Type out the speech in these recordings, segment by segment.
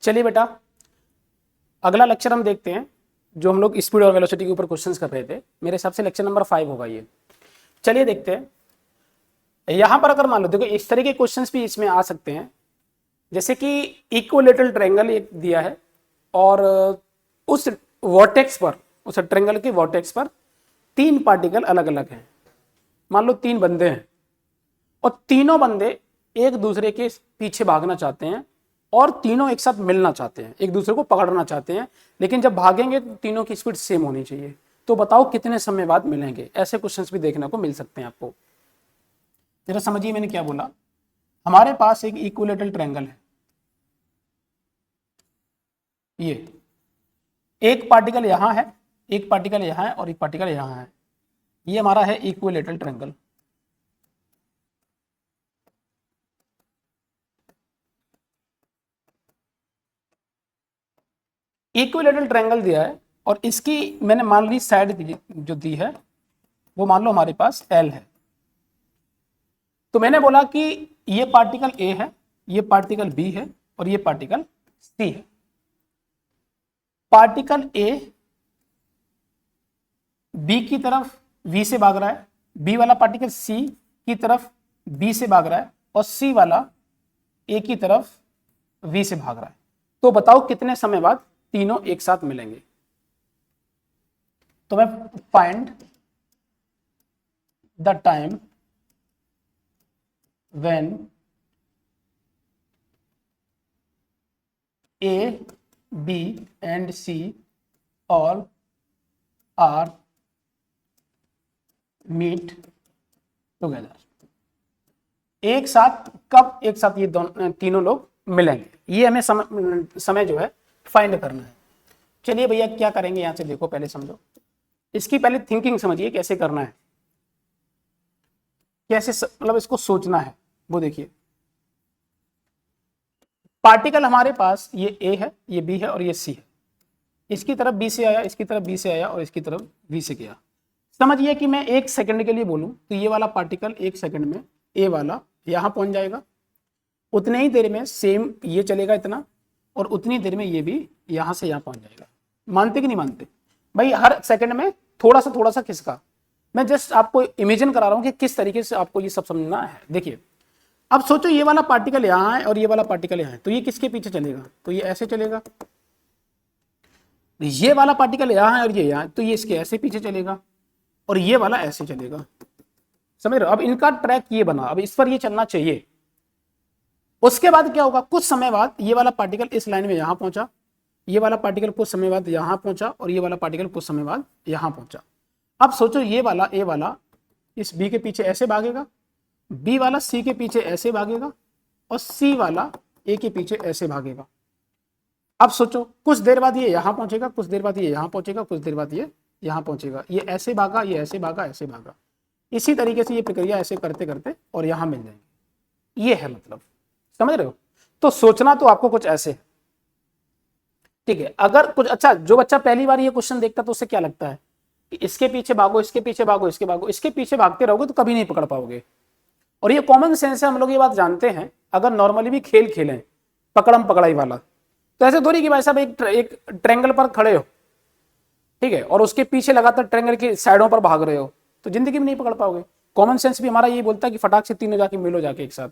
चलिए बेटा, अगला लेक्चर हम देखते हैं जो हम लोग स्पीड और वेलोसिटी के ऊपर क्वेश्चंस कर रहे थे। मेरे हिसाब से लेक्चर नंबर 5 होगा ये। चलिए देखते हैं। यहां पर अगर मान लो, देखो इस तरह के क्वेश्चंस भी इसमें आ सकते हैं, जैसे कि इक्विलेटरल ट्रायंगल एक दिया है और उस वर्टेक्स पर, उस ट्रायंगल के वर्टेक्स पर 3 पार्टिकल अलग अलग हैं। मान लो 3 बंदे हैं और तीनों बंदे एक दूसरे के पीछे भागना चाहते हैं और तीनों एक साथ मिलना चाहते हैं, एक दूसरे को पकड़ना चाहते हैं, लेकिन जब भागेंगे तो तीनों की स्पीड सेम होनी चाहिए। तो बताओ कितने समय बाद मिलेंगे? ऐसे क्वेश्चंस भी देखने को मिल सकते हैं आपको। जरा समझिए मैंने क्या बोला। हमारे पास एक इक्विलेटरल ट्रायंगल है, ये एक पार्टिकल यहां है, एक पार्टिकल यहां है और एक पार्टिकल यहां है। ये हमारा है इक्विलेटरल ट्रायंगल। इक्विलेटरल ट्रायंगल दिया है और इसकी मैंने मान ली साइड जो दी है वो मान लो हमारे पास L है। तो मैंने बोला कि ये पार्टिकल A है, ये पार्टिकल B है और ये पार्टिकल C है। पार्टिकल A B की तरफ V से भाग रहा है, B वाला पार्टिकल C की तरफ B से भाग रहा है और C वाला A की तरफ V से भाग रहा है। तो बताओ कितने समय बाद तीनों एक साथ मिलेंगे? तो मैं find the time when A, B and C all are meet together। एक साथ कब एक साथ ये दोनों तीनों लोग मिलेंगे, ये हमें समय जो है फाइंड करना है। चलिए भैया क्या करेंगे, यहां से देखो, पहले समझो इसकी, पहले थिंकिंग समझिए कैसे करना है, कैसे मतलब इसको सोचना है। वो देखिए, पार्टिकल हमारे पास ये A है, ये B है और ये C है। इसकी तरफ B से आया, इसकी तरफ B से आया और इसकी तरफ V से गया। समझिए कि मैं 1 सेकंड के लिए बोलूं तो ये वाला पार्टिकल 1 सेकंड में A वाला यहां पहुंच जाएगा, उतने ही देर में सेम ये चलेगा इतना, और उतनी देर में ये भी यहां से यहां पहुंच जाएगा। मानते कि नहीं मानते भाई? हर सेकंड में थोड़ा सा खिसका। मैं जस्ट आपको इमेजिन करा रहा हूं कि किस तरीके से आपको ये सब समझना है। देखिए अब सोचो, ये वाला पार्टिकल यहां है और ये वाला पार्टिकल यहां है, तो ये किसके पीछे चलेगा? तो ये ऐसे चलेगा। ये वाला पार्टिकल यहां है और ये यहां है, तो ये इसके ऐसे पीछे चलेगा और ये वाला ऐसे चलेगा। समझ रहे हो? अब इनका ट्रैक ये बना, अब इस पर ये चलना चाहिए। उसके बाद क्या होगा? कुछ समय बाद ये वाला पार्टिकल इस लाइन में यहां पहुंचा, ये वाला पार्टिकल कुछ समय बाद यहां पहुंचा और ये वाला पार्टिकल कुछ समय बाद यहां पहुंचा। अब सोचो, ये वाला A वाला इस B के पीछे ऐसे भागेगा, B वाला C के पीछे ऐसे भागेगा और C वाला A के पीछे ऐसे भागेगा। अब सोचो, कुछ देर बाद ये यहां पहुंचेगा, कुछ देर बाद ये यहां पहुंचेगा, कुछ देर बाद ये यहां पहुंचेगा। ये ऐसे भागा, ये ऐसे भागा, ऐसे भागा। इसी तरीके से ये प्रक्रिया ऐसे करते करते और यहां मिल जाएंगे। ये है मतलब, समझ रहे हो? तो सोचना तो आपको कुछ ऐसे, ठीक है। अगर कुछ अच्छा, जो बच्चा पहली बार ये क्वेश्चन देखता तो उसे क्या लगता है कि इसके पीछे भागो, इसके पीछे भागो, इसके भागो, इसके पीछे भागते रहोगे तो कभी नहीं पकड़ पाओगे। और ये कॉमन सेंस है, हम लोग ये बात जानते हैं। अगर नॉर्मली भी खेल खेलें पकड़म पकड़ाई वाला, तो ऐसे थोड़ी कि भाई साहब एक ट्रायंगल पर खड़े हो, ठीक है, और उसके पीछे लगातार ट्रायंगल की साइडों पर भाग रहे हो, तो जिंदगी में नहीं पकड़ पाओगे। कॉमन सेंस भी हमारा ये बोलता है कि फटाक से तीनों जाके मिलो, जाके एक साथ,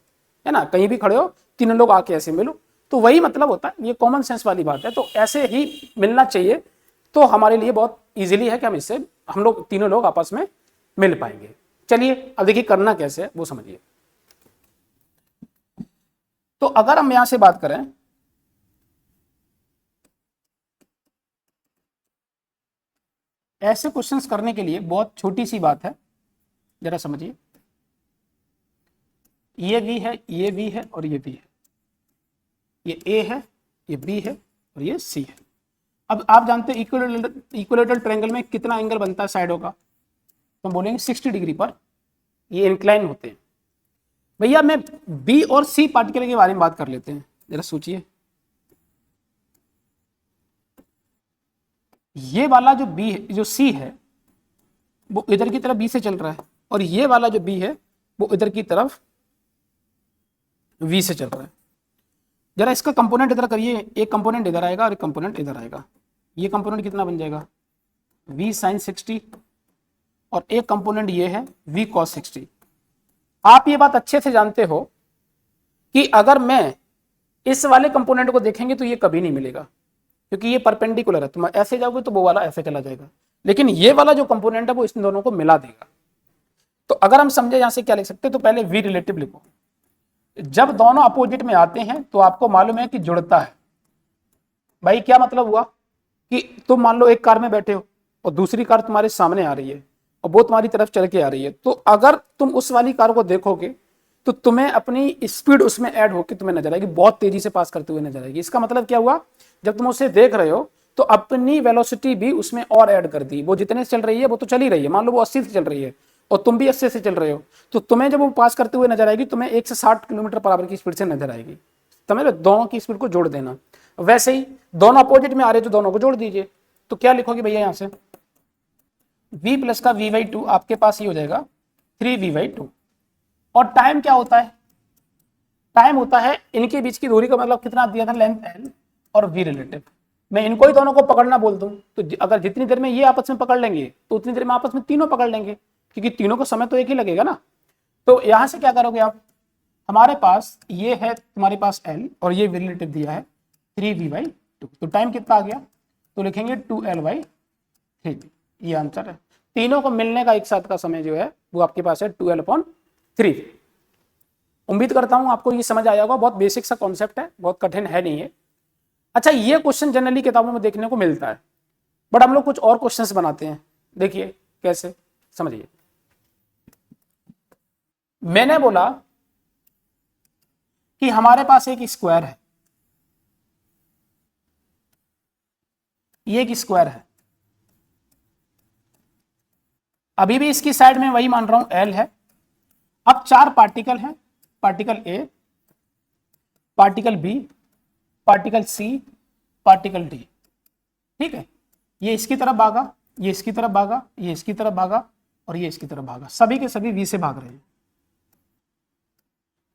है ना, कहीं भी खड़े हो तीनों लोग आके ऐसे मिलो। तो वही मतलब होता है, ये कॉमन सेंस वाली बात है। तो ऐसे ही मिलना चाहिए, तो हमारे लिए बहुत इजीली है कि हम लोग तीनों लोग आपस में मिल पाएंगे। चलिए अब देखिए करना कैसे है वो समझिए। तो अगर हम यहां से बात करें, ऐसे क्वेश्चंस करने के लिए बहुत छोटी सी बात है, जरा समझिए। ये भी है, ये भी है और ये भी है। ये A है, ये B है और ये C है। अब आप जानते हैं इक्विलेटरल ट्रायंगल में कितना एंगल बनता है साइडों का? तो हम बोलेंगे 60 डिग्री पर ये इंक्लाइन होते हैं। भैया मैं B और C पार्टिकल के बारे में बात कर लेते हैं, जरा सोचिए। ये वाला जो B है, जो C है, वो इधर की तरफ B से चल रहा है और ये वाला जो B है वो इधर की तरफ V से चल रहा है। जरा इसका कंपोनेंट इधर करिए, एक कंपोनेंट इधर आएगा और एक कंपोनेंट इधर आएगा। ये कंपोनेंट कितना बन जाएगा v sin 60 और एक कंपोनेंट ये है v cos 60। आप ये बात अच्छे से जानते हो कि अगर मैं इस वाले कंपोनेंट को देखेंगे तो ये कभी नहीं मिलेगा, क्योंकि ये परपेंडिकुलर है। तुम ऐसे जाओगे तो वो वाला ऐसे चला जाएगा, लेकिन ये वाला जो कंपोनेंट है वो इन दोनों को मिला देगा। तो अगर हम समझे यहां से क्या लिख सकते हैं, तो पहले v रिलेटिव लिखो। जब दोनों अपोजिट में आते हैं तो आपको मालूम है कि जुड़ता है। भाई क्या मतलब हुआ कि तुम मान लो एक कार में बैठे हो और दूसरी कार तुम्हारे सामने आ रही है और वो तुम्हारी तरफ चल के आ रही है, तो अगर तुम उस वाली कार को देखोगे तो तुम्हें अपनी स्पीड उसमें ऐड होकर तुम्हें नजर आएगी, बहुत तेजी से पास करते हुए नजर आएगी। इसका मतलब क्या हुआ, जब तुम उसे देख रहे हो तो अपनी वेलोसिटी भी उसमें और ऐड कर दी। वो जितने से चल रही है वो तो चल ही रही है, मान लो वो 80 से चल रही है और तुम भी 80 से चल रहे हो, तो तुम्हें जब वो पास करते हुए नजर आएगी तुम्हें 1 से 60 किलोमीटर पर आवर की स्पीड से नजर आएगी। समझ, दोनों की स्पीड को जोड़ देना। वैसे ही दोनों अपोजिट में आ रहे तो दोनों को जोड़ दीजिए। तो क्या लिखोगे भैया यहां से, v प्लस का v/2 आपके पास ये हो जाएगा 3v/2। और टाइम क्या होता है, टाइम होता है इनके बीच की दूरी का, मतलब कितना दिया था लेंथ l और v रिलेटिव। मैं इनको ही दोनों को पकड़ना बोल दूं तो अगर जितनी देर में ये आपस में पकड़ लेंगे तो उतनी देर में आपस में तीनों पकड़ लेंगे, क्योंकि तीनों को समय तो एक ही लगेगा ना। तो यहां से क्या करोगे आप, हमारे पास ये है तुम्हारे पास l और ये रिलेटिव दिया है 3v/2, तो टाइम कितना आ गया, तो लिखेंगे 2l/3। ये आंसर है। तीनों को मिलने का एक साथ का समय जो है वो आपके पास है 2l/3। उम्मीद करता हूं आपको ये समझ आया होगा। बहुत बेसिक सा कॉन्सेप्ट है, बहुत कठिन है नहीं है। अच्छा, ये क्वेश्चन जनरली किताबों में देखने को मिलता है, बट हम लोग कुछ और क्वेश्चंस बनाते हैं। देखिए कैसे, समझिए। मैंने बोला कि हमारे पास एक स्क्वायर है, ये एक स्क्वायर है। अभी भी इसकी साइड में वही मान रहा हूं एल है। अब 4 पार्टिकल हैं, particle A, particle B, particle C, particle D. ठीक है, ये इसकी तरफ भागा, ये इसकी तरफ भागा, ये इसकी तरफ भागा और ये इसकी तरफ भागा। सभी के सभी वी से भाग रहे हैं।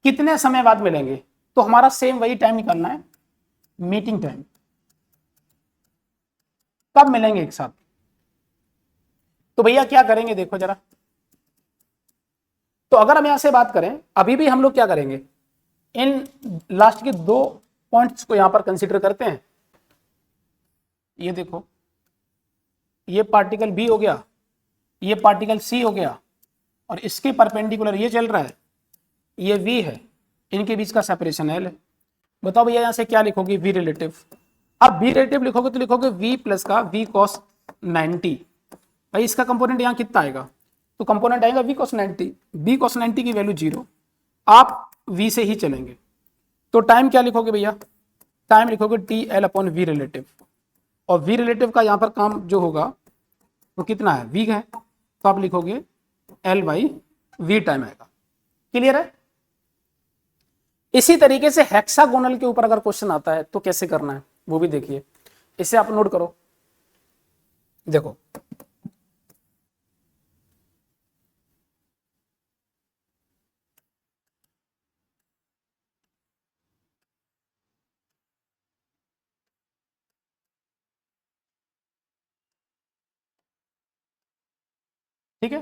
कितने समय बाद मिलेंगे, तो हमारा सेम वही टाइम निकालना है, मीटिंग टाइम। कब मिलेंगे एक साथ, तो भैया क्या करेंगे देखो जरा। तो अगर हम यहां से बात करें, अभी भी हम लोग क्या करेंगे, इन लास्ट के 2 पॉइंट्स को यहां पर कंसीडर करते हैं। ये देखो, ये पार्टिकल बी हो गया, ये पार्टिकल सी हो गया और इसके परपेंडिकुलर ये चल रहा है, ये v है, इनके बीच का सेपरेशन l है। बताओ भैया यहां से क्या लिखोगे, v रिलेटिव। अब v रिलेटिव लिखोगे तो लिखोगे v प्लस का v cos 90। भाई इसका कंपोनेंट यहां कितना आएगा, तो कंपोनेंट आएगा v cos 90। v cos 90 की वैल्यू 0, आप v से ही चलेंगे। तो टाइम क्या लिखोगे भैया, टाइम लिखोगे TL/v रिलेटिव। और v रिलेटिव का यहां पर काम जो होगा वो कितना है, v है, तो आप लिखोगे L/v टाइम आएगा। क्लियर है। इसी तरीके से हेक्सागोनल के ऊपर अगर क्वेश्चन आता है तो कैसे करना है वो भी देखिए। इसे आप नोट करो, देखो ठीक है।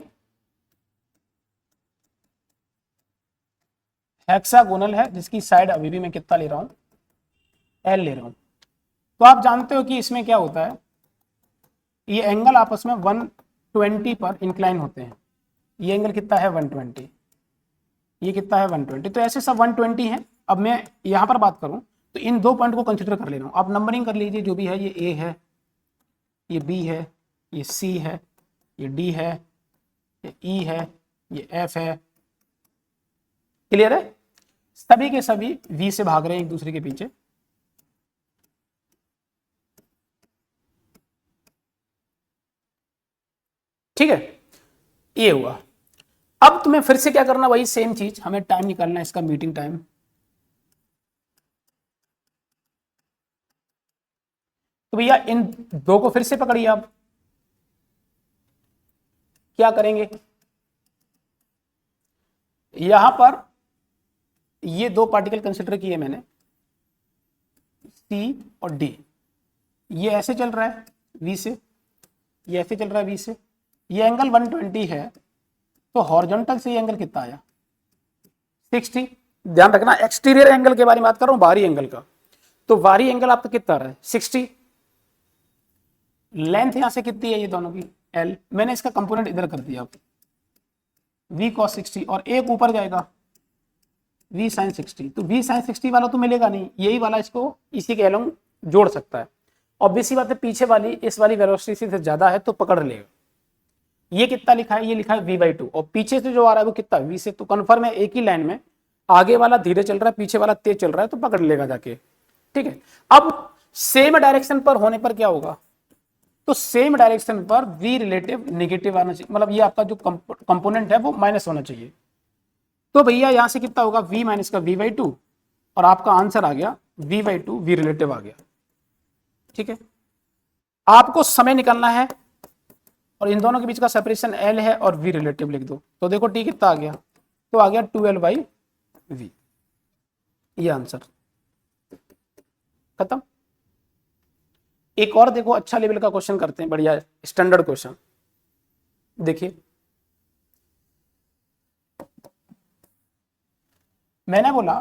हेक्सागोनल है जिसकी साइड अभी भी मैं कितना ले रहा हूं, L ले रहा हूं। तो आप जानते हो कि इसमें क्या होता है, ये एंगल आपस में 120 पर इंक्लाइन होते हैं। ये एंगल कितना है 120, ये कितना है 120, तो ऐसे सब 120 है। अब मैं यहां पर बात करूं तो इन 2 पॉइंट को कंसिडर कर ले रहा हूं। आप नंबरिंग कर लीजिए, जो भी है, ये A है, ये B है, ये C है, ये D है, ये E है, ये F है। क्लियर है। सभी के सभी V से भाग रहे हैं एक दूसरे के पीछे। ठीक है, ये हुआ। अब तुम्हें फिर से क्या करना, वही सेम चीज, हमें टाइम निकालना है इसका, मीटिंग टाइम। तो भैया इन 2 को फिर से पकड़िए। आप क्या करेंगे, यहां पर ये 2 पार्टिकल कंसिडर किए मैंने, सी और डी, ये ऐसे चल रहा है V से, ये ऐसे चल रहा है V से, ये एंगल 120 है, तो हॉरिजॉन्टल से ये एंगल कितना आया 60। ध्यान रखना एक्सटीरियर एंगल के बारे में बात कर रहा हूं, बाहरी एंगल का, तो बाहरी एंगल आपका कितना आ रहा है 60। लेंथ यहां से कितनी है ये दोनों की L, मैंने इसका कंपोनेंट इधर कर दिया V cos 60 और एक ऊपर जाएगा V sin 60, तो V sin 60 वाला तो मिलेगा नहीं, यही वाला इसको इसी के अलोंग जोड़ सकता है। ऑब्वियसली बात है पीछे वाली इस वाली वेलोसिटी से ज्यादा है तो पकड़ लेगा। ये कितना लिखा है, ये लिखा है V/2 और पीछे से जो आ रहा है वो कितना V से, तो कन्फर्म है एक ही लाइन में आगे वाला धीरे चल रहा है पीछे वाला तेज चल रहा है तो पकड़ लेगा जाके, ठीक है। अब सेम डायरेक्शन पर होने पर क्या होगा, तो सेम डायरेक्शन पर V रिलेटिव नेगेटिव आना चाहिए, मतलब ये आपका जो कंपोनेंट है वो माइनस होना चाहिए। तो भैया यहां से कितना होगा V माइनस का V/2 और आपका आंसर आ गया V/2 V रिलेटिव आ गया, ठीक है। आपको समय निकालना है और इन दोनों के बीच का सेपरेशन L है और V रिलेटिव लिख दो, तो देखो T कितना आ गया, तो आ गया 12/V, ये आंसर खत्म। एक और देखो अच्छा लेवल का क्वेश्चन करते हैं, बढ़िया स्टैंडर्ड क्वेश्चन देखिए। मैंने बोला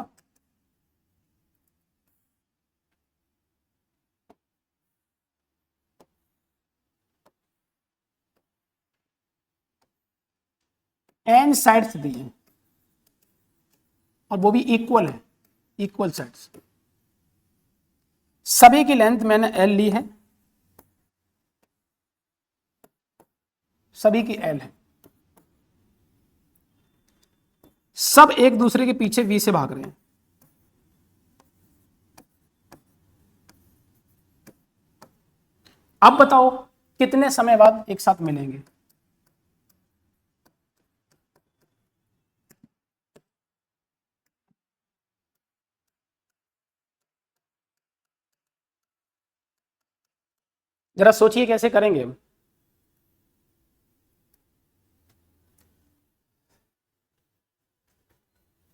n साइड्स दी है और वो भी इक्वल है, इक्वल साइड्स, सभी की लेंथ मैंने L ली है, सभी की L है, सब एक दूसरे के पीछे V से भाग रहे हैं। अब बताओ कितने समय बाद एक साथ मिलेंगे, जरा सोचिए कैसे करेंगे हम।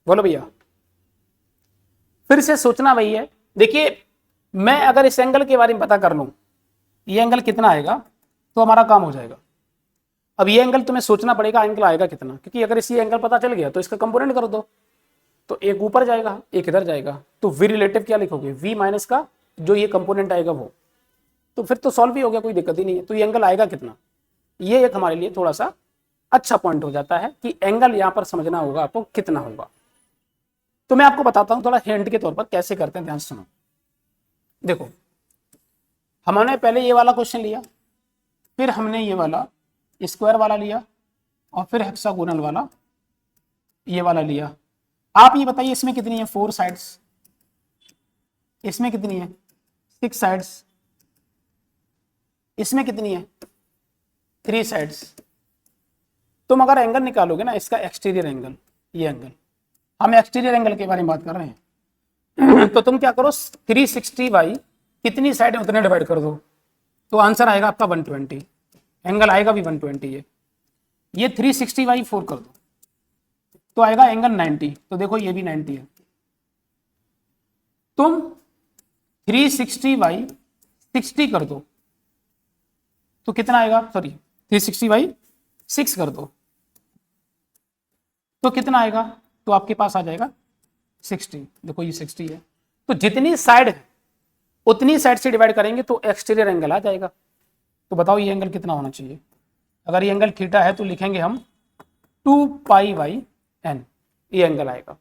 बोलो भैया, फिर से सोचना भैया। देखिए मैं अगर इस एंगल के बारे में पता कर लूं ये एंगल कितना आएगा तो हमारा काम हो जाएगा। अब ये एंगल तुम्हें सोचना पड़ेगा एंगल आएगा कितना, क्योंकि अगर इसी एंगल पता चल गया तो इसका कंपोनेंट कर दो, तो एक ऊपर जाएगा एक इधर जाएगा, तो V रिलेटिव क्या लिखोगे V माइनस का जो ये कंपोनेंट आएगा वो, तो फिर तो सॉल्व ही हो गया, कोई दिक्कत ही नहीं है। तो ये एंगल आएगा कितना, ये एक हमारे लिए थोड़ा सा अच्छा पॉइंट हो जाता है कि एंगल यहां पर समझना होगा आपको कितना होगा। तो मैं आपको बताता हूं थोड़ा हिंट के तौर पर कैसे करते हैं, ध्यान सुनो। देखो हमने पहले ये वाला क्वेश्चन लिया, फिर हमने ये वाला स्क्वायर वाला लिया और फिर हेक्सागोनल वाला ये वाला लिया। आप ये बताइए इसमें कितनी है 4 साइड्स, इसमें कितनी है 6 साइड्स, इसमें कितनी है 3 साइड्स। तुम अगर एंगल निकालोगे ना इसका एक्सटीरियर एंगल, ये एंगल हम एक्सटीरियर एंगल के बारे में बात कर रहे हैं तो तुम क्या करो 360 बाई कितनी साइड है उतने डिवाइड कर दो, तो आंसर आएगा आपका 120, एंगल आएगा भी 120 है। ये 360 बाई 4 कर दो तो आएगा एंगल 90, तो देखो ये भी 90 है। तुम 360 बाई 60 कर दो तो कितना आएगा, सॉरी 360 बाई 6 कर दो तो कितना आएगा, तो आपके पास आ जाएगा 60। देखो ये 60 है, तो जितनी साइड है उतनी साइड से डिवाइड करेंगे तो एक्सटीरियर एंगल आ जाएगा। तो बताओ ये एंगल कितना होना चाहिए, अगर ये एंगल थीटा है तो लिखेंगे हम 2π/n, ये एंगल आएगा।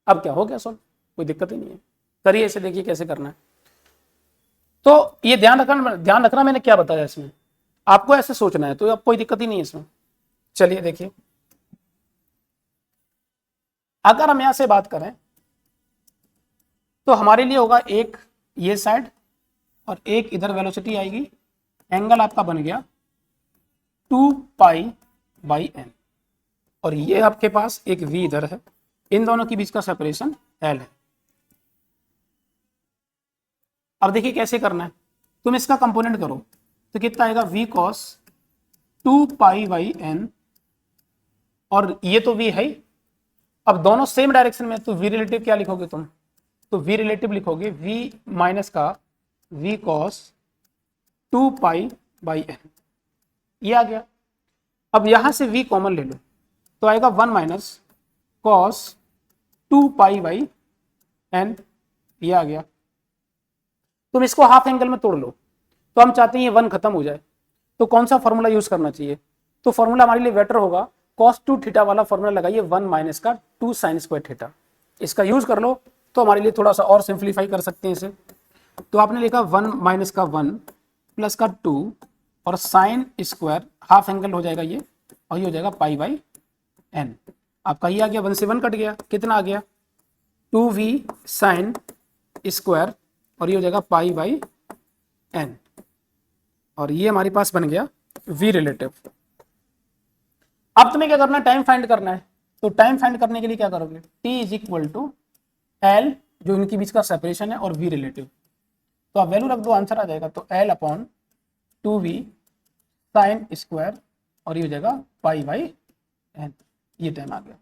अब क्या हो गया सॉल्व, कोई दिक्कत ही नहीं है, करिए इसे, देखिए कैसे करना है। तो ये ध्यान रखना मैंने क्या बताया इसमें, आपको ऐसे सोचना है, तो अब कोई दिक्कत ही नहीं है इसमें। चलिए देखिए अगर हम यहां से बात करें तो हमारे लिए होगा एक ये साइड और एक इधर वेलोसिटी आएगी, एंगल आपका बन गया 2π/n और ये आपके पास एक V इधर है, इन दोनों के बीच का सेपरेशन L है। अब देखिए कैसे करना है, तुम इसका कंपोनेंट करो तो कितना आएगा V cos 2π/n और ये तो V है ही। अब दोनों सेम डायरेक्शन में तो V रिलेटिव क्या लिखोगे तुम तो v रिलेटिव लिखोगे v माइनस का v cos 2 pi by n, ये आ गया। अब यहां से v कॉमन ले लो तो आएगा 1 minus cos 2 pi by n, ये आ गया। तुम इसको हाफ एंगल में तोड़ लो, तो हम चाहते हैं ये 1 खत्म हो जाए, तो कौन सा फॉर्मूला यूज करना चाहिए? तो फॉर्मूला हमारे लिए बेटर होगा cos 2 थीटा वाला फॉर्मूला लगाइए 1 माइनस का 2 साइन स्क्वायर थीटा, इसका यूज कर लो तो हमारे लिए थोड़ा सा और सिंप्लीफाई कर सकते हैं इसे। तो आपने लिखा 1 माइनस का 1 प्लस का 2 और साइन स्क्वायर हाफ एंगल हो जाएगा ये, और ये हो जाएगा पाई बाई एन। आपका ये आ गया 1 से 1 कट गया, कितना आ गया 2v साइन स्क्वायर, और ये हो जाएगा पाई बाई एन, और ये हमारे पास बन गया v रिलेटिव। अब तुम्हें क्या करना है, टाइम फाइंड करना है। तो टाइम फाइंड करने के लिए क्या करोगे, t is equal to L जो इनके बीच का सेपरेशन है और v रिलेटिव, तो आप वैल्यू रख दो, आंसर आ जाएगा। तो l upon 2v sine square, और ये हो जाएगा पाई बाई एन, ये टाइम आ गया।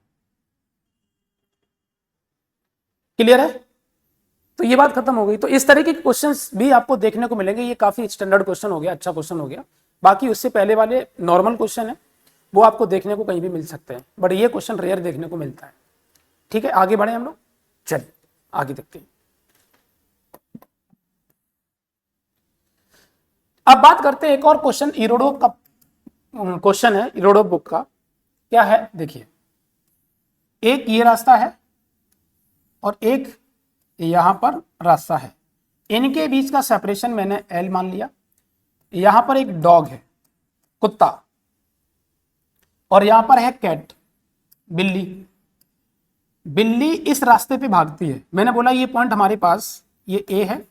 क्लियर है? तो ये बात खत्म हो गई। तो इस तरह के क्वेश्चंस भी आपको देखने को मिलेंगे, ये काफी स्टैंडर्ड क्वेश्चन हो गया, अच्छा क्वेश्चन हो गया। बाकी उससे पहले वाले नॉर्मल क्वेश्चन है वो आपको देखने को कहीं भी मिल सकते हैं, बट ये क्वेश्चन रेयर देखने को मिलता है। ठीक है, आगे बढ़े हम लोग, चलिए आगे देखते हैं। अब बात करते हैं एक और क्वेश्चन, इरोडो का क्वेश्चन है, इरोडो बुक का। क्या है देखिए, एक ये रास्ता है और एक यहां पर रास्ता है, इनके बीच का सेपरेशन मैंने L मान लिया। यहां पर एक डॉग है, कुत्ता, और यहां पर है कैट, बिल्ली। बिल्ली इस रास्ते पे भागती है, मैंने बोला ये पॉइंट हमारे पास ये A है,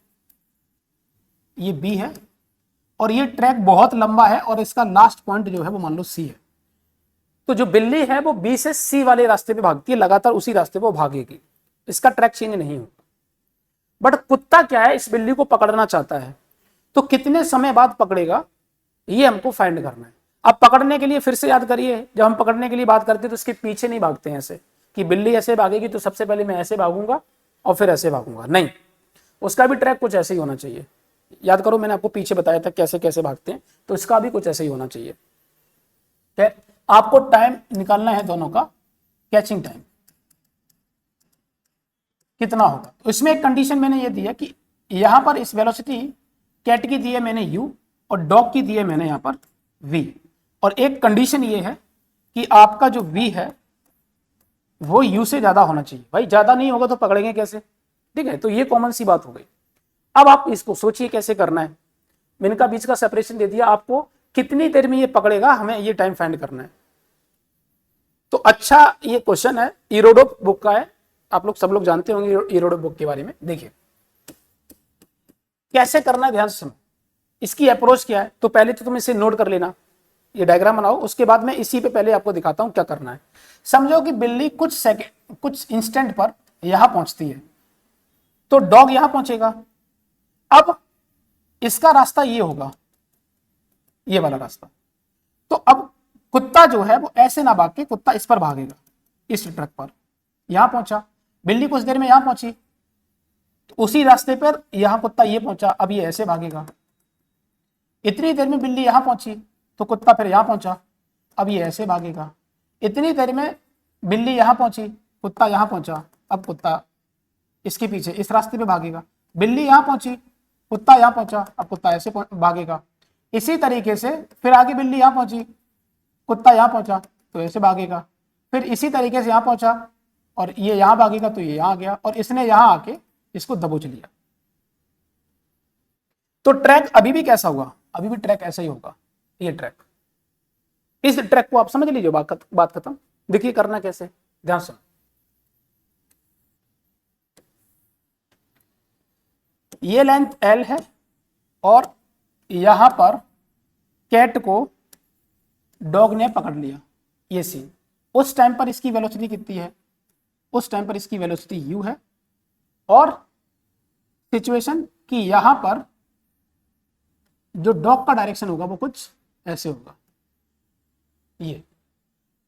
ये B है, और ये ट्रैक बहुत लंबा है और इसका लास्ट पॉइंट जो है वो मान लो C है। तो जो बिल्ली है वो B से C वाले रास्ते पे भागती है, लगातार उसी रास्ते पे वो भागेगी, इसका ट्रैक चेंज नहीं होगा। बट कुत्ता क्या है, इस बिल्ली को पकड़ना चाहता है, तो कितने समय बाद पकड़ेगा ये हमको फाइंड करना है। अब पकड़ने के लिए फिर से याद करिए, जब हम पकड़ने के लिए बात करते हैं तो इसके पीछे नहीं भागते हैं ऐसे कि बिल्ली ऐसे भागेगी तो सबसे पहले मैं ऐसे भागूंगा और फिर ऐसे भागूंगा, नहीं, उसका भी ट्रैक कुछ ऐसे ही होना चाहिए। याद करो मैंने आपको पीछे बताया था कैसे कैसे भागते हैं, तो इसका भी कुछ ऐसे ही होना चाहिए। आपको टाइम निकालना है दोनों का, कैचिंग टाइम कितना होगा। तो इसमें एक कंडीशन मैंने ये दिया कि यहां पर इस वेलोसिटी कैट की दी है मैंने u और डॉग की दी है मैंने यहां पर v, और एक कंडीशन ये है कि आपका जो v है वो u से ज्यादा होना चाहिए। भाई ज्यादा नहीं होगा तो पकड़ेंगे कैसे, ठीक है, तो ये कॉमन सी बात हो गई। अब आप इसको सोचिए कैसे करना है, मैंने इनका बीच का सेपरेशन दे दिया, आपको कितनी देर में ये पकड़ेगा हमें ये टाइम फाइंड करना है। तो अच्छा ये क्वेश्चन है, इरोडो बुक का है, आप लोग सब लोग जानते होंगे इरोडो बुक के बारे में। देखिए कैसे करना है, ध्यान से सुनो, इसकी अप्रोच क्या है। तो पहले तो तुम इसे नोट कर लेना, ये डायग्राम बनाओ, उसके बाद मैं इसी पे पहले आपको दिखाता हूं क्या करना है। समझो कि बिल्ली कुछ सेकंड कुछ इंस्टेंट पर यहां पहुंचती है, तो डॉग यहां पहुंचेगा। अब इसका रास्ता ये होगा, ये वाला रास्ता। तो अब कुत्ता जो है वो ऐसे ना भाग के, कुत्ता इस पर भागेगा, इस ट्रक पर, यहां पहुंचा। बिल्ली कुछ देर में यहां पहुंची, तो उसी रास्ते पर यहां कुत्ता ये पहुंचा, अब ये ऐसे भागेगा। इतनी देर में बिल्ली यहां पहुंची तो कुत्ता फिर यहां पहुंचा, अब ये ऐसे भागेगा। इतनी देर में बिल्ली यहां पहुंची, कुत्ता यहां पहुंचा, अब कुत्ता इसके पीछे इस रास्ते पे भागेगा। बिल्ली यहां पहुंची, कुत्ता यहां पहुंचा, अब कुत्ता ऐसे भागेगा। इसी तरीके से फिर आगे बिल्ली यहां पहुंची, कुत्ता यहां पहुंचा तो ऐसे भागेगा। फिर इसी तरीके से यहां पहुंचा और ये यहां भागेगा तो ये यहां आ गया, और इसने यहां आके इसको दबोच लिया। तो ट्रैक अभी भी कैसा हुआ, अभी भी ट्रैक ऐसा ही होगा, ये ट्रैक। इस ट्रैक को आप समझ लीजिए, बात खत्म। देखिए करना कैसे, ध्यान से। ये लेंथ L है और यहां पर कैट को डॉग ने पकड़ लिया, ये सीन। उस टाइम पर इसकी वेलोसिटी कितनी है, उस टाइम पर इसकी वेलोसिटी u है, और सिचुएशन कि यहां पर जो डॉग का डायरेक्शन होगा वो कुछ ऐसे होगा। ये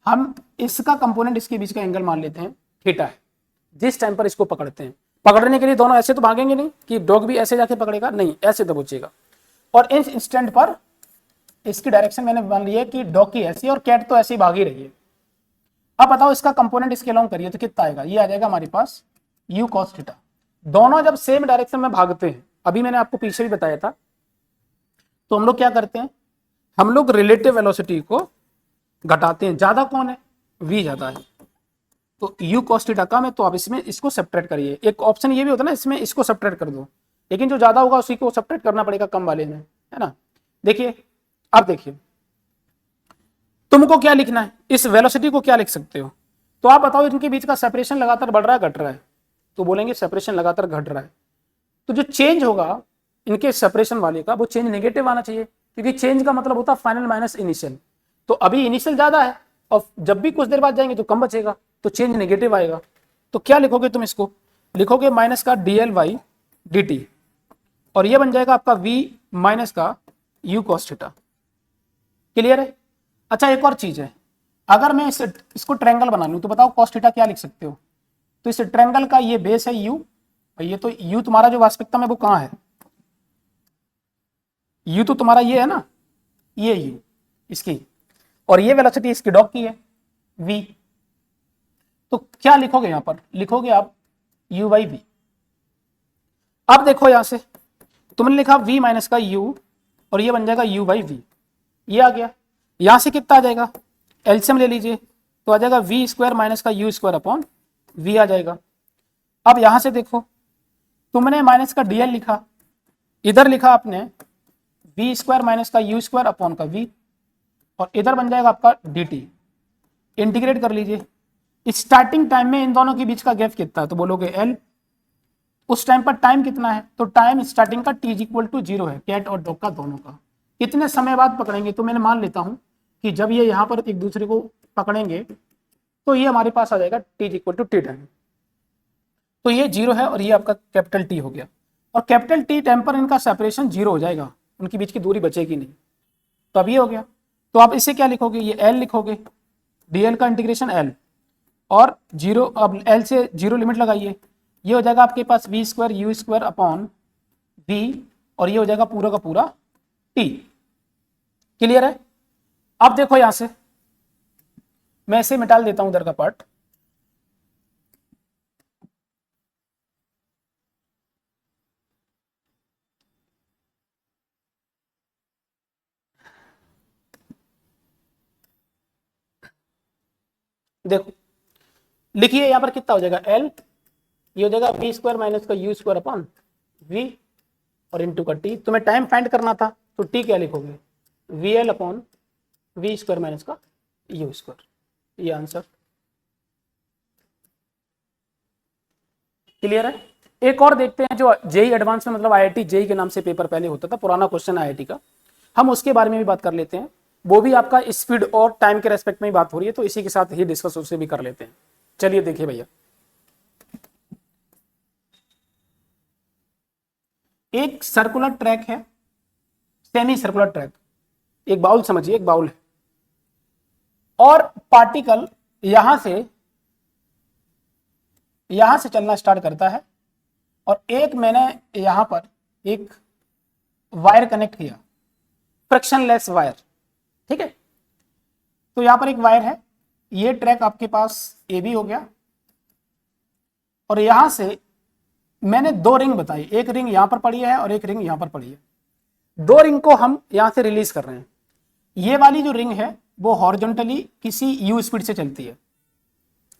हम इसका कंपोनेंट, इसके बीच का एंगल मान लेते हैं थीटा है, जिस टाइम पर इसको पकड़ते हैं। पकड़ने के लिए दोनों ऐसे तो भागेंगे नहीं कि डॉग भी ऐसे जाके पकड़ेगा, नहीं ऐसे दबोचेगा। और इस इंस्टेंट पर इसकी डायरेक्शन मैंने मान ली है कि डॉग की ऐसी और कैट तो ऐसे ही भाग ही रही है। अब बताओ इसका कंपोनेंट इसके अलोंग करिए तो कितना आएगा, ये आ जाएगा हमारे पास u cos थीटा। दोनों जब सेम डायरेक्शन में भागते हैं, अभी मैंने आपको पीछे भी बताया था, तो हम लोग क्या करते हैं, हम लोग रिलेटिव वेलोसिटी को घटाते हैं। ज्यादा कौन है, v ज्यादा है, तो u cos थीटा कम है, तो आप इसमें इसको सब्ट्रैक्ट करिए। एक ऑप्शन ये भी होता है ना, इसमें इसको सब्ट्रैक्ट कर दो, लेकिन जो ज्यादा होगा उसी को सब्ट्रैक्ट करना पड़ेगा कम वाले में, है ना। देखिए अब देखिए तुमको क्या लिखना है, इस वेलोसिटी को क्या लिख सकते हो, तो आप बताओ इनके बीच का सेपरेशन लगातार बढ़ रहा है घट रहा है, तो बोलेंगे सेपरेशन लगातार घट रहा है। तो जो चेंज होगा इनके सेपरेशन वाले का, वो चेंज नेगेटिव आना चाहिए, क्योंकि चेंज का मतलब होता है फाइनल माइनस इनिशियल। तो अभी इनिशियल ज्यादा है और जब भी कुछ देर बाद जाएंगे तो कम बचेगा, तो चेंज नेगेटिव आएगा। तो क्या लिखोगे तुम, इसको लिखोगे माइनस का dl बाई dt, और ये बन जाएगा आपका v माइनस का u cos थीटा। क्लियर है। अच्छा एक और चीज है, अगर मैं इसको ट्रायंगल बना लूं तो बताओ cos थीटा क्या लिख सकते हो, तो इस ट्रायंगल का ये बेस है u, और ये तो u तुम्हारा जो वास्तविकता में वो कहाँ है, u तो तुम्हारा ये है ना, ये u इसकी, और ये वेलोसिटी इसकी डॉग की है v। तो क्या लिखोगे यहां पर, लिखोगे आप u बाई वी। अब देखो यहां से तुमने लिखा v माइनस का u, और ये बन जाएगा u बाई वी, ये आ गया। यहां से कितना आ जाएगा, एलसीएम ले लीजिए, तो आ जाएगा वी स्क्वायर माइनस का यू स्क्वायर अपॉन वी आ जाएगा। अब यहां से देखो तुमने माइनस का डीएल लिखा, इधर लिखा आपने वी स्क्वायर माइनस का यू स्क्वायर अपॉन का वी, और इधर बन जाएगा आपका dt। इंटीग्रेट कर लीजिए, स्टार्टिंग टाइम में इन दोनों के बीच का गैप कितना है, तो बोलोगे l। उस टाइम पर टाइम कितना है, तो टाइम स्टार्टिंग का t इक्वल टू 0 है, कैट और डॉग का दोनों का। कितने समय बाद पकड़ेंगे, तो मैंने मान लेता हूं कि जब ये यहां पर एक दूसरे को पकड़ेंगे तो ये हमारे पास आ जाएगा t equal to T time, तो ये 0 है और ये आपका कैपिटल T हो गया, और कैपिटल T टाइम पर इनका सेपरेशन 0 हो जाएगा, उनके बीच की दूरी बचेगी नहीं। तो अब ये हो गया, तो आप इसे क्या लिखोगे, ये L लिखोगे, dl का इंटीग्रेशन L, और 0, अब L से 0 लिमिट लगाइए, ये हो जाएगा आपके पास V square U square upon V, और ये हो जाएगा पूरा का पूरा T। क्लियर है। अब देखो यहां से मैं इसे मिटा देता हूं उधर का पार्ट, देखो लिखिए यहां पर कितना हो जाएगा L, ये हो जाएगा वी स्क्वायर माइनस का यू स्क्वायर अपॉन वी, और इनटू का T। तुम्हें टाइम फाइंड करना था तो T क्या लिखोगे, V L upon V square minus का यू स्क्वायर, ये आंसर। क्लियर है। एक और देखते हैं जो जेई एडवांस में, मतलब आईआईटी जेई के नाम से पेपर पहले होता था, पुराना क्वेश्चन आईआईटी का, हम उसके बारे में भी बात कर लेते हैं। वो भी आपका स्पीड और टाइम के रेस्पेक्ट में ही बात हो रही है, तो इसी के साथ ही डिस्कस उसे भी कर लेते हैं। चलिए देखिए भैया, एक सर्कुलर ट्रैक है, सेमी सर्कुलर ट्रैक, एक बाउल समझिए, एक बाउल है, और पार्टिकल यहां से चलना स्टार्ट करता है, और एक मैंने यहां पर एक वायर कनेक्ट किया, फ्रिक्शनलेस वायर, ठीक है। तो यहां पर एक वायर है, ये ट्रैक आपके पास ए बी हो गया, और यहां से मैंने दो रिंग बताई, एक रिंग यहां पर पड़ी है और एक रिंग यहां पर पड़ी है। दो रिंग को हम यहां से रिलीज कर रहे हैं। ये वाली जो रिंग है वो हॉरिजॉन्टली किसी यू स्पीड से चलती है,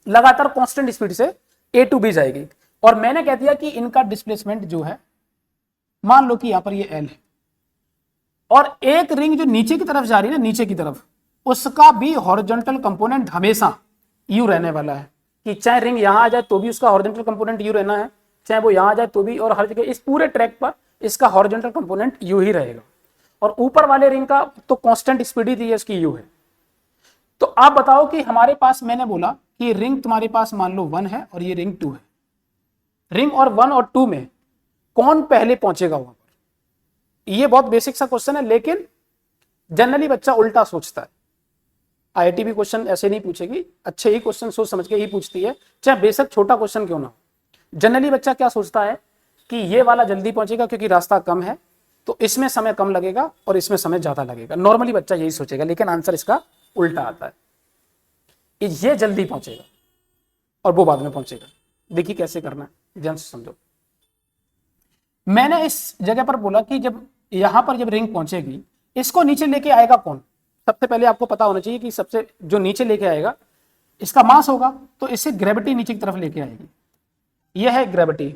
लगातार कांस्टेंट स्पीड से ए टू बी जाएगी, और मैंने कह दिया कि इनका डिस्प्लेसमेंट जो है, मान लो कि यहां पर ये एल है, और एक रिंग जो नीचे की तरफ जा रही है ना, नीचे की तरफ, उसका भी हॉरिजॉन्टल कंपोनेंट हमेशा यू रहने वाला है, कि चाहे रिंग यहां आ जाए तो भी उसका हॉरिजॉन्टल कंपोनेंट यू रहना है, चाहे वो यहां आ जाए तो भी, और हर जगह इस पूरे ट्रैक पर इसका हॉरिजॉन्टल कंपोनेंट यू ही रहेगा। और ऊपर वाले रिंग का तो कांस्टेंट स्पीड ही दी है, उसकी यू है। तो आप बताओ कि हमारे पास, मैंने बोला कि रिंग तुम्हारे पास मान लो 1 है और ये रिंग 2 है, रिंग और 1 और 2 में कौन पहले पहुंचेगा वहां पर? ये बहुत बेसिक सा क्वेश्चन है, लेकिन जनरली बच्चा उल्टा सोचता है। आईआईटी भी क्वेश्चन ऐसे नहीं पूछेगी, अच्छे ही क्वेश्चन सोच समझ के ही पूछती है, चाहे बेशक छोटा क्वेश्चन क्यों ना हो। जनरली बच्चा क्या सोचता है कि ये वाला जल्दी पहुंचेगा क्योंकि रास्ता कम है, तो इसमें समय कम लगेगा और इसमें समय ज्यादा लगेगा। नॉर्मली बच्चा यही सोचेगा, लेकिन आंसर इसका उल्टा आता है। ये जल्दी पहुंचेगा और वो बाद में पहुंचेगा। देखिए कैसे करना है, ध्यान से समझो। मैंने इस जगह पर बोला कि जब यहां पर जब रिंग पहुंचेगी, इसको नीचे लेके आएगा कौन? सबसे पहले आपको पता होना चाहिए कि सबसे जो नीचे लेके आएगा इसका मास होगा, तो इससे ग्रेविटी नीचे की तरफ लेके आएगी। यह है ग्रेविटी,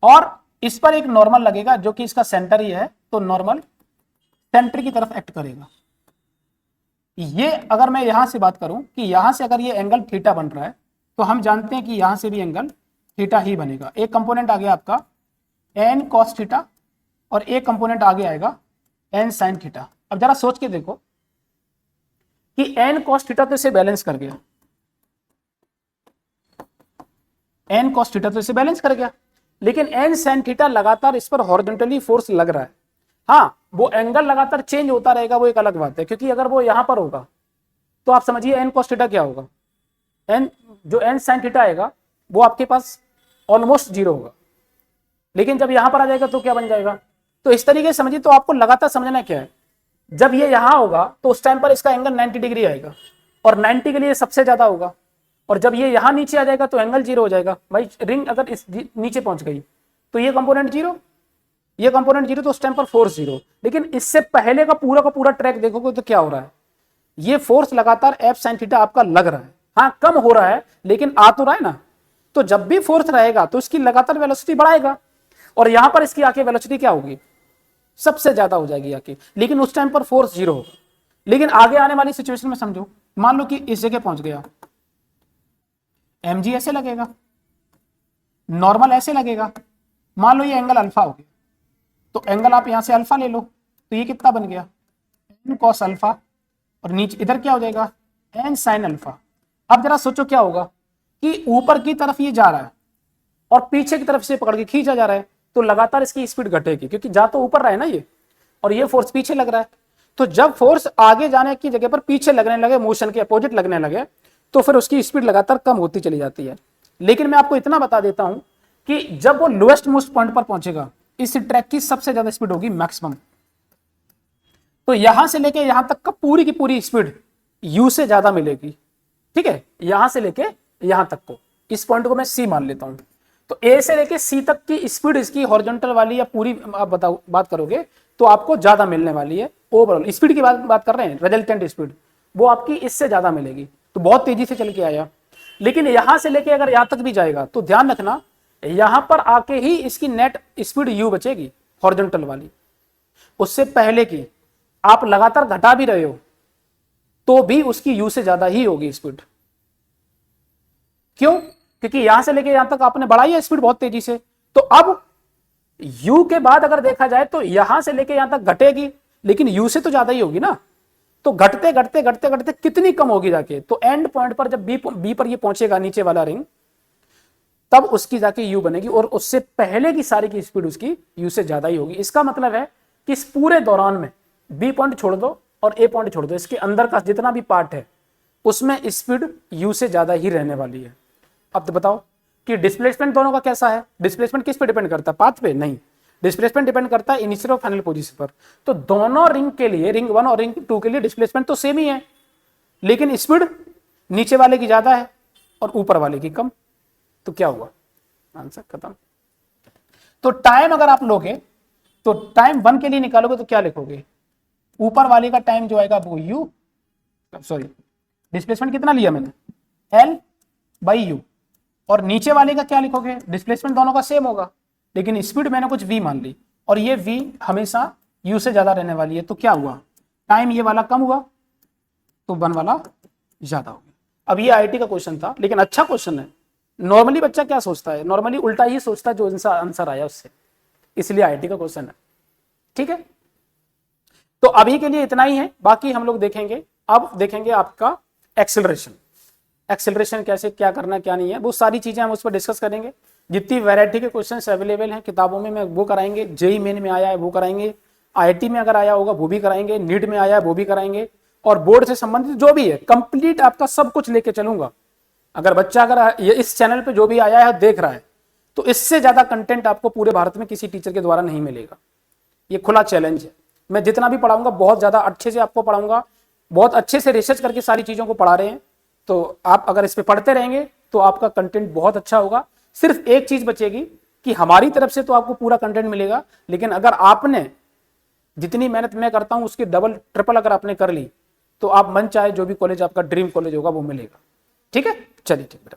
और इस पर एक नॉर्मल लगेगा जो कि इसका सेंटर ही है, तो नॉर्मल सेंटर की तरफ एक्ट करेगा। ये अगर मैं यहां से बात करूं कि यहां से अगर ये एंगल थीटा बन रहा है, तो हम जानते हैं कि यहां से भी एंगल थीटा ही बनेगा। एक कंपोनेंट आ गया आपका एन कॉस थीटा और एक कंपोनेंट आगे आएगा एन साइन थीटा। अब जरा सोच के देखो कि एन कॉस थीटा तो इसे बैलेंस कर गया, एन कॉस थीटा तो इसे बैलेंस कर गया, लेकिन एन साइन थीटा लगातार इस पर हॉरिजॉन्टली फोर्स लग रहा है। हाँ, वो एंगल लगातार चेंज होता रहेगा, वो एक अलग बात है, क्योंकि अगर वो यहां पर होगा तो आप समझिए एन कॉस थीटा क्या होगा, एन जो एन साइन थीटा आएगा वो आपके पास ऑलमोस्ट जीरो होगा, लेकिन जब यहां पर आ जाएगा तो क्या बन जाएगा। तो इस तरीके से समझिए, तो आपको लगातार समझना क्या है, जब ये यहां होगा तो उस टाइम पर इसका एंगल 90 डिग्री आएगा और 90 के लिए सबसे ज्यादा होगा, और जब ये यहां नीचे आ जाएगा तो एंगल जीरो हो जाएगा। भाई रिंग अगर इस नीचे पहुंच गई तो ये कंपोनेंट जीरो, ये कंपोनेंट जीरो, तो उस टाइम पर फोर्स जीरो। लेकिन इससे पहले का पूरा ट्रैक देखोगे तो क्या हो रहा है, ये फोर्स लगातार एफ साइन थीटा आपका लग रहा है। हाँ, कम हो रहा है लेकिन आ तो रहा है ना। तो जब भी फोर्स रहेगा तो इसकी लगातार वेलोसिटी बढ़ाएगा, और यहां पर इसकी आके वेलोसिटी क्या होगी, सबसे ज्यादा हो जाएगी आके, लेकिन उस टाइम पर फोर्स जीरो होगा। लेकिन आगे आने वाली सिचुएशन में समझो, मान लो कि इस जगह पहुंच गया, mg ऐसे लगेगा, नॉर्मल ऐसे लगेगा, मान लो ये एंगल अल्फा हो गया, तो एंगल आप यहां से अल्फा ले लो, तो ये कितना बन गया n cos अल्फा, और नीचे इधर क्या हो जाएगा n sin अल्फा। अब जरा सोचो क्या होगा कि ऊपर की तरफ ये जा रहा है और पीछे की तरफ से पकड़ के खींचा जा रहा है, तो लगातार इसकी स्पीड घटेगी, क्योंकि जा तो ऊपर रहा है ना ये, और ये फोर्स पीछे लग रहा है। तो जब फोर्स आगे जाने की जगह पर पीछे लगने लगे, मोशन के अपोजिट लगने लगे, तो फिर उसकी स्पीड लगातार कम होती चली जाती है। लेकिन मैं आपको इतना बता देता हूं कि जब वो लोएस्ट मोस्ट पॉइंट पर पहुंचेगा, इस ट्रैक की सबसे ज्यादा स्पीड होगी मैक्सिमम। तो यहां से लेके यहां तक का पूरी की पूरी स्पीड u से ज्यादा मिलेगी। ठीक है, यहां से लेके यहां तक को, इस पॉइंट को मैं c मान लेता हूं, तो a से लेके c तक की स्पीड इसकी हॉरिजॉन्टल वाली या पूरी आप बताओ बात करोगे तो आपको ज्यादा मिलने वाली है। ओवरऑल स्पीड की बात कर रहे हैं, रिजल्टेंट स्पीड, वो आपकी इससे ज्यादा मिलेगी। तो बहुत तेजी से चल के आया, लेकिन यहां से लेके अगर यहां तक भी जाएगा तो ध्यान रखना, यहां पर आके ही इसकी नेट स्पीड u बचेगी हॉरिजॉन्टल वाली। उससे पहले की आप लगातार घटा भी रहे हो तो भी उसकी u से ज्यादा ही होगी स्पीड। क्यों? क्योंकि यहां से लेके यहां तक आपने बढ़ाई है स्पीड बहुत तेजी से, तो अब u के बाद अगर देखा जाए तो यहां से लेके यहां तक घटेगी, लेकिन u से तो ज्यादा ही होगी ना। तो घटते घटते घटते घटते कितनी कम होगी जाके, तो एंड पॉइंट पर जब बी पर ये पहुंचेगा नीचे वाला रिंग, तब उसकी जाके u बनेगी, और उससे पहले की सारी की स्पीड उसकी u से ज्यादा ही होगी। इसका मतलब है कि इस पूरे दौरान में बी पॉइंट छोड़ दो और ए पॉइंट छोड़ दो, इसके अंदर का जितना भी पार्ट है उसमें स्पीड u से ज्यादा ही रहने वाली है। अब तो बताओ कि डिस्प्लेसमेंट दोनों का कैसा है। डिस्प्लेसमेंट किस पे डिपेंड करता है, पाथ पे? नहीं, डिस्प्लेसमेंट डिपेंड करता है इनिशियल और फाइनल पोजीशन पर। तो दोनों रिंग के लिए, रिंग 1 और रिंग 2 के लिए डिस्प्लेसमेंट तो सेम ही है, लेकिन स्पीड नीचे वाले की ज्यादा है और ऊपर वाले की कम। तो क्या हुआ, आंसर खत्म। तो टाइम अगर आप लोगे तो टाइम 1 के लिए निकालोगे तो क्या लिखोगे, ऊपर वाले का टाइम जो आएगा वो u, सॉरी डिस्प्लेसमेंट कितना लिया मैंने l बाई u, और नीचे वाले का क्या लिखोगे, डिस्प्लेसमेंट दोनों का सेम होगा लेकिन स्पीड मैंने कुछ v मान ली, और ये v हमेशा u से ज्यादा रहने वाली है। तो क्या हुआ, टाइम ये वाला कम हुआ तो 1 वाला ज्यादा हो गया। अब ये आईटी का क्वेश्चन था, लेकिन अच्छा क्वेश्चन है। नॉर्मली बच्चा क्या सोचता है, नॉर्मली उल्टा ही सोचता है जो आंसर आया उससे, इसलिए आईटी का क्वेश्चन है। ठीक है, तो अभी के लिए इतना ही है, बाकी हम लोग देखेंगे। अब देखेंगे आपका एक्सेलरेशन, एक्सेलरेशन कैसे क्या करना क्या नहीं है, वो सारी चीजें हम उस पर डिस्कस करेंगे। जितनी वैरायटी के क्वेश्चंस अवेलेबल हैं किताबों में वो कराएंगे, जेई मेन में आया है वो कराएंगे, आईआईटी में अगर आया होगा वो भी कराएंगे, नीट में आया है वो भी कराएंगे, और बोर्ड से संबंधित जो भी है कंप्लीट आपका सब कुछ लेके चलूंगा। अगर बच्चा अगर ये इस चैनल पे जो भी आया है देख रहा है तो इससे ज्यादा कंटेंट आपको पूरे भारत में किसी टीचर के द्वारा नहीं मिलेगा। ये खुला चैलेंज है। मैं जितना भी पढ़ाऊंगा बहुत ज्यादा अच्छे से आपको पढ़ाऊंगा, बहुत अच्छे से रिसर्च करके सारी चीजों को पढ़ा रहे हैं। तो आप अगर इस पे पढ़ते रहेंगे तो आपका कंटेंट बहुत अच्छा होगा। सिर्फ एक चीज बचेगी कि हमारी तरफ से तो आपको पूरा कंटेंट मिलेगा, लेकिन अगर आपने जितनी मेहनत मैं करता हूं उसकी डबल ट्रिपल अगर आपने कर ली तो आप मन चाहे जो भी कॉलेज आपका ड्रीम कॉलेज होगा वो मिलेगा। ठीक है, चलिए ठीक बेटा।